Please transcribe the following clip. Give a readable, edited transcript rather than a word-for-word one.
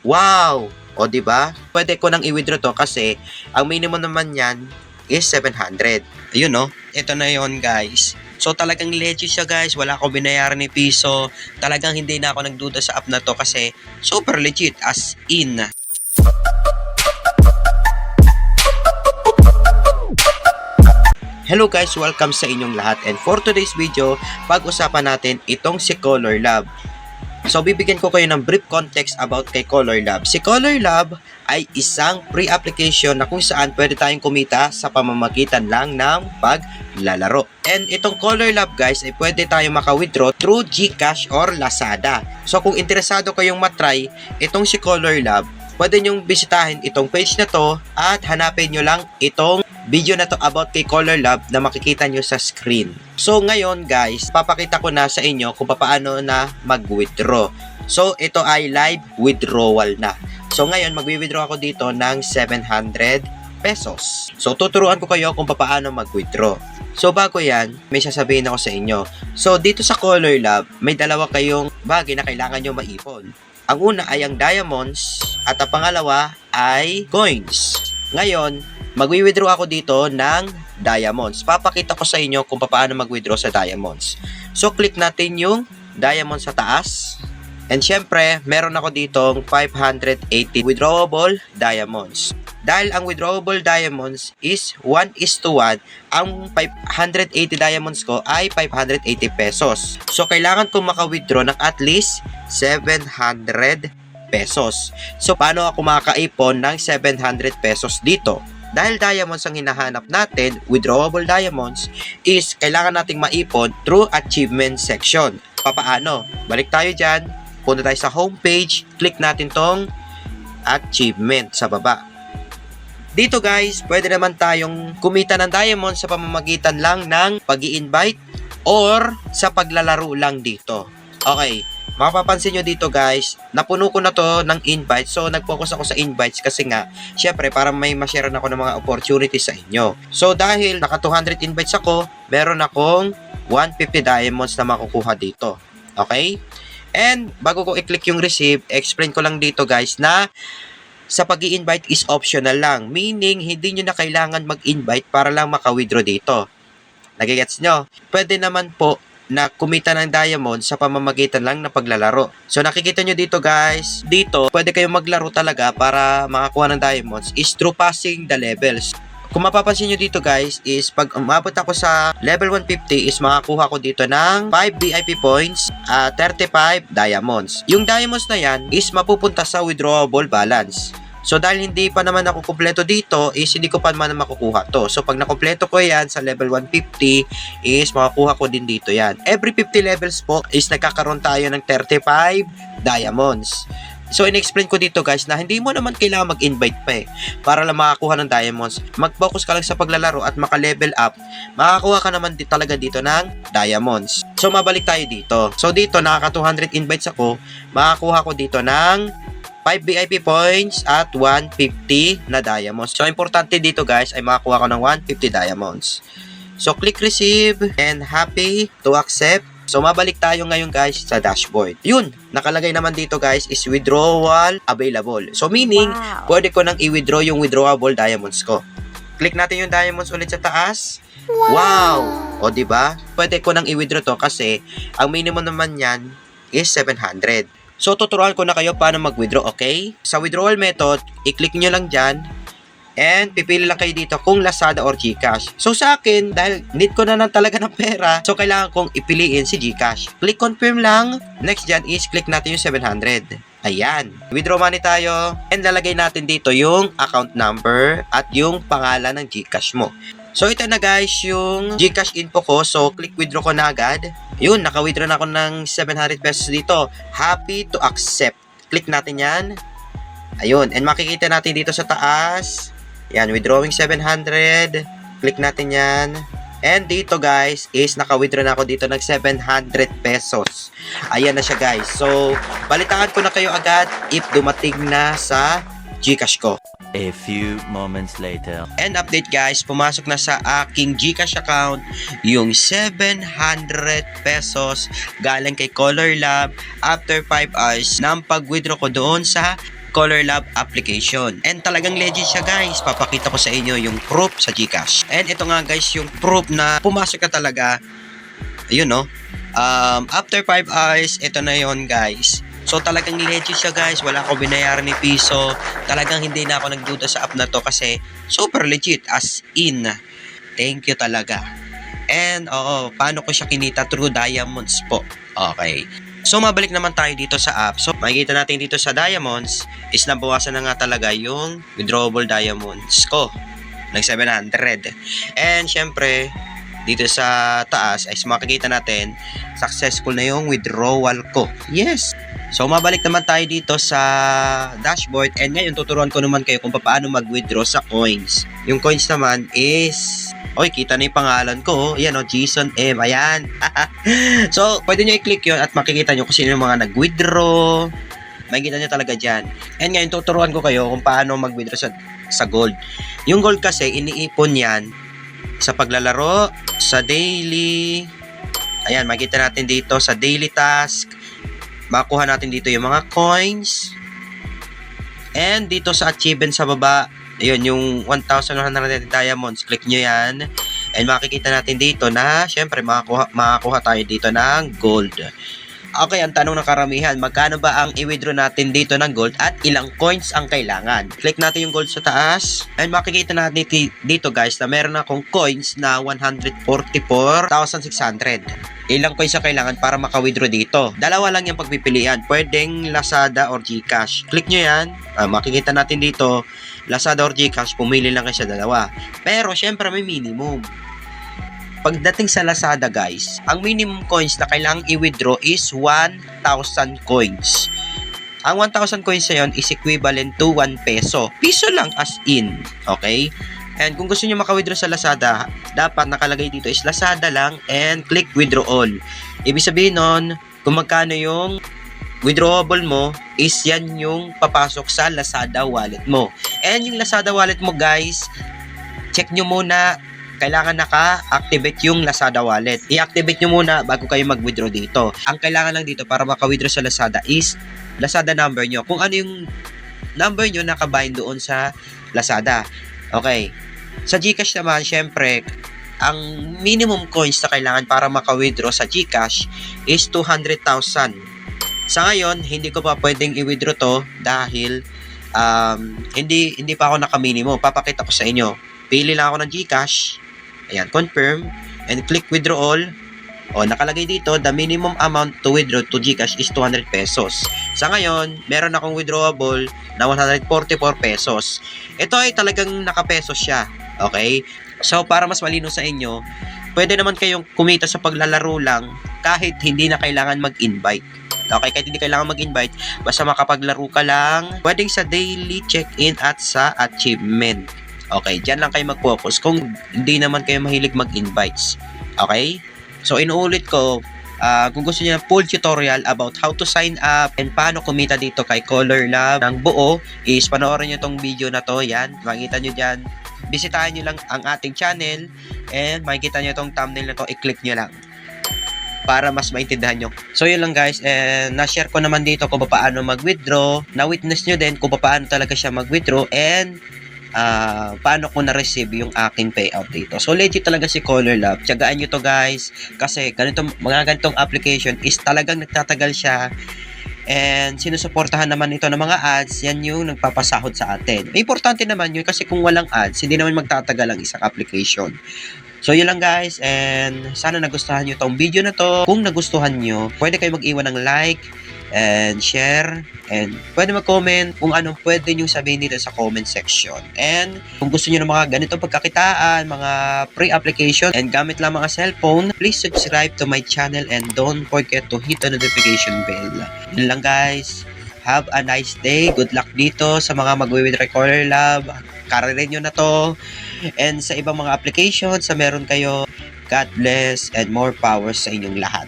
Wow! O, di ba? Pwede ko nang i-withdraw to kasi ang minimum naman yan is 700. Ayun, no? Ito na yon guys. So, talagang legit siya, guys. Wala akong binayaran ni piso. Talagang hindi na ako nagduda sa app na to kasi super legit as in. Hello guys, welcome sa inyong lahat, and for today's video, pag-usapan natin itong si Color Lab. So bibigyan ko kayo ng brief context about kay Color Lab. Si Color Lab ay isang free application na kung saan pwede tayong kumita sa pamamagitan lang ng paglalaro. And itong Color Lab guys ay pwede tayong maka-withdraw through GCash or Lazada. So kung interesado kayong matry itong si Color Lab, pwede nyong bisitahin itong page na to at hanapin nyo lang itong video na to about kay Color Lab na makikita nyo sa screen. So ngayon guys, papakita ko na sa inyo kung paano na mag-withdraw. So ito ay live withdrawal na. So ngayon magwi-withdraw ako dito ng 700 pesos. So tuturuan ko kayo kung paano mag-withdraw. So bago yan, may sasabihin ako sa inyo. So dito sa Color Lab, may dalawa kayong bagay na kailangan nyo maipon. Ang una ay ang diamonds at ang pangalawa ay coins. Ngayon, magwi-withdraw ako dito ng diamonds. Papakita ko sa inyo kung paano mag-withdraw sa diamonds. So, click natin yung diamonds sa taas. And syempre, meron ako ditong 580 withdrawable diamonds. Dahil ang withdrawable diamonds is 1:1, ang 580 diamonds ko ay 580 pesos. So, kailangan kong maka-withdraw ng at least 700 pesos. So, paano ako makaipon ng 700 pesos dito? Dahil diamonds ang hinahanap natin, withdrawable diamonds, is kailangan nating maipon through achievement section. Papaano? Balik tayo dyan, punta tayo sa homepage, click natin tong achievement sa baba. Dito guys, pwede naman tayong kumita ng diamonds sa pamamagitan lang ng pag-i-invite or sa paglalaro lang dito. Okay. Mapapansin nyo dito guys, napuno ko na to ng invite. So nag-focus ako sa invites kasi nga, syempre para may ma-share ako ng mga opportunities sa inyo. So dahil naka 200 invites ako, meron akong 150 diamonds na makukuha dito. Okay? And bago ko i-click yung receive, explain ko lang dito guys na sa pag-i-invite is optional lang. Meaning, hindi nyo na kailangan mag-invite para lang maka-withdraw dito. Nagigets nyo? Pwede naman po na kumita ng diamond sa pamamagitan lang ng paglalaro. So nakikita nyo dito guys, dito pwede kayong maglaro talaga para makakuha ng diamonds is through passing the levels. Kung mapapansin nyo dito guys is pag umabot ako sa level 150 is makakuha ko dito ng 5 VIP points at 35 diamonds. Yung diamonds na yan is mapupunta sa withdrawable balance. So dahil hindi pa naman ako kumpleto dito is hindi ko pa naman makukuha to. So pag nakumpleto ko yan sa level 150 is makakuha ko din dito yan. Every 50 levels po is nagkakaroon tayo ng 35 diamonds. So in-explain ko dito guys na hindi mo naman kailangan mag-invite pa para lang makakuha ng diamonds. Mag-focus ka lang sa paglalaro at maka-level up. Makakuha ka naman talaga dito ng diamonds. So mabalik tayo dito. So dito nakaka 200 invites ako. Makakuha ko dito ng 5 VIP points at 150 na diamonds. So, importante dito guys ay makakuha ko ng 150 diamonds. So, click receive and happy to accept. So, mabalik tayo ngayon guys sa dashboard. Yun, nakalagay naman dito guys is withdrawal available. So, meaning, pwede ko nang i-withdraw yung withdrawable diamonds ko. Click natin yung diamonds ulit sa taas. Wow! O, diba? Pwede ko nang i-withdraw to kasi ang minimum naman yan is 700. So, tuturuan ko na kayo paano mag-withdraw, okay? Sa withdrawal method, i-click nyo lang dyan. And, pipili lang kayo dito kung Lazada or GCash. So, sa akin, dahil need ko na talaga ng pera, so, kailangan kong ipiliin si GCash. Click confirm lang. Next dyan is, click natin yung 700. Ayan. Withdraw money tayo. And, lalagay natin dito yung account number at yung pangalan ng GCash mo. So, ito na guys, yung GCash info ko. So, click withdraw ko na agad. Yun, naka-withdraw na ako ng 700 pesos dito. Happy to accept. Click natin yan. Ayun, and makikita natin dito sa taas. Yan, withdrawing 700. Click natin yan. And dito guys, is naka-withdraw na ako dito ng 700 pesos. Ayan na siya guys. So, balitaan ko na kayo agad if dumating na sa GCash ko. A few moments later. And update guys, pumasok na sa aking GCash account yung 700 pesos galing kay Color Lab after 5 hours ng pag-withdraw ko doon sa Color Lab application. And talagang legit siya guys. Papakita ko sa inyo yung proof sa GCash. And ito nga guys yung proof na pumasok ka talaga. Ayun no. After 5 hours, ito na yon guys. So talagang legit siya guys. Wala ako binayaran ni piso. Talagang hindi na ako nagduda sa app na to kasi super legit as in. Thank you talaga. And paano ko siya kinita? Through diamonds po. Okay. So mabalik naman tayo dito sa app. So makikita natin dito sa diamonds is nabawasan na nga talaga yung withdrawable diamonds ko ng 700. And syempre dito sa taas ay makikita natin successful na yung withdrawal ko. Yes. So mabalik naman tayo dito sa dashboard and ngayon tuturuan ko naman kayo kung paano mag-withdraw sa coins. Yung coins naman is kita na yung pangalan ko. Ayan Jason M. Ayan. So, pwede nyo i-click yun at makikita nyo kung sino yung mga nag-withdraw. Makikita nyo talaga dyan. And ngayon, tuturuan ko kayo kung paano mag-withdraw sa gold. Yung gold kasi, iniipon yan sa paglalaro, sa daily. Ayan, makikita natin dito sa daily task. Makuha natin dito yung mga coins. And dito sa achievement sa baba, ayun, yung 1,100 diamonds. Click nyo yan. And makikita natin dito na, syempre, makakuha tayo dito ng gold. Okay, ang tanong ng karamihan, magkano ba ang i-withdraw natin dito ng gold at ilang coins ang kailangan? Click natin yung gold sa taas. And makikita natin dito guys na meron akong coins na 144,600. Ilang coins ang kailangan para maka-withdraw dito? Dalawa lang yung pagpipilian. Pwedeng Lazada or GCash. Click nyo yan. Makikita natin dito, Lazada or GCash, pumili lang kayo sa dalawa. Pero, syempre, may minimum. Pagdating sa Lazada, guys, ang minimum coins na kailangang i-withdraw is 1,000 coins. Ang 1,000 coins na yun is equivalent to 1 peso. Piso lang as in. Okay? And kung gusto nyo maka-withdraw sa Lazada, dapat nakalagay dito is Lazada lang and click withdraw all. Ibig sabihin nun, kung magkano yung withdrawable mo, is yan yung papasok sa Lazada wallet mo. And yung Lazada wallet mo guys, check nyo muna, kailangan naka-activate yung Lazada wallet. I-activate nyo muna bago kayo mag-withdraw dito. Ang kailangan lang dito para maka-withdraw sa Lazada is Lazada number nyo. Kung ano yung number nyo nakabind doon sa Lazada. Okay. Sa GCash naman, syempre, ang minimum coins na kailangan para maka-withdraw sa GCash is 200,000. Sa ngayon, hindi ko pa pwedeng i-withdraw to dahil hindi pa ako naka-minimum. Papakita ko sa inyo. Pili lang ako ng GCash. Ayan, confirm. And click withdraw all. Nakalagay dito, the minimum amount to withdraw to GCash is 200 pesos. Sa ngayon, meron akong withdrawable na 144 pesos. Ito ay talagang naka-pesos siya. Okay? So, para mas malino sa inyo, pwede naman kayong kumita sa paglalaro lang kahit hindi na kailangan mag-invite. Okay, kahit hindi kailangan mag-invite, basta makapaglaro ka lang, pwedeng sa daily check-in at sa achievement. Okay, dyan lang kayo mag-focus kung hindi naman kayo mahilig mag-invites. Okay? So, inuulit ko, kung gusto niyo ng full tutorial about how to sign up and paano kumita dito kay Color Lab ng buo, is panoorin nyo tong video na to. Yan, makikita nyo dyan. Bisitahin nyo lang ang ating channel and makikita nyo tong thumbnail na to, i-click nyo lang para mas maintindihan nyo. So yun lang guys, and na-share ko naman dito kung paano mag-withdraw, na-witness nyo din kung paano talaga siya mag-withdraw, and paano ko na-receive yung aking payout dito. So legit talaga si Color Lab. Tiyagaan nyo to guys, kasi mga ganitong application is talagang nagtatagal siya. And sinusuportahan naman ito ng mga ads, yan yung nagpapasahod sa atin. Importante naman yun kasi kung walang ads, hindi naman magtatagal ang isang application. So yun lang guys, and sana nagustuhan nyo tong video na to. Kung nagustuhan nyo, pwede kayo mag-iwan ng like and share, and pwede mag-comment kung anong pwede nyo sabihin dito sa comment section. And kung gusto nyo ng mga ganitong pagkakitaan, mga free application, and gamit lang mga cellphone, please subscribe to my channel and don't forget to hit the notification bell. Yun lang guys, have a nice day, good luck dito sa mga mag-withdraw Color Lab, kararin nyo na to, and sa ibang mga applications sa meron kayo. God bless and more power sa inyong lahat.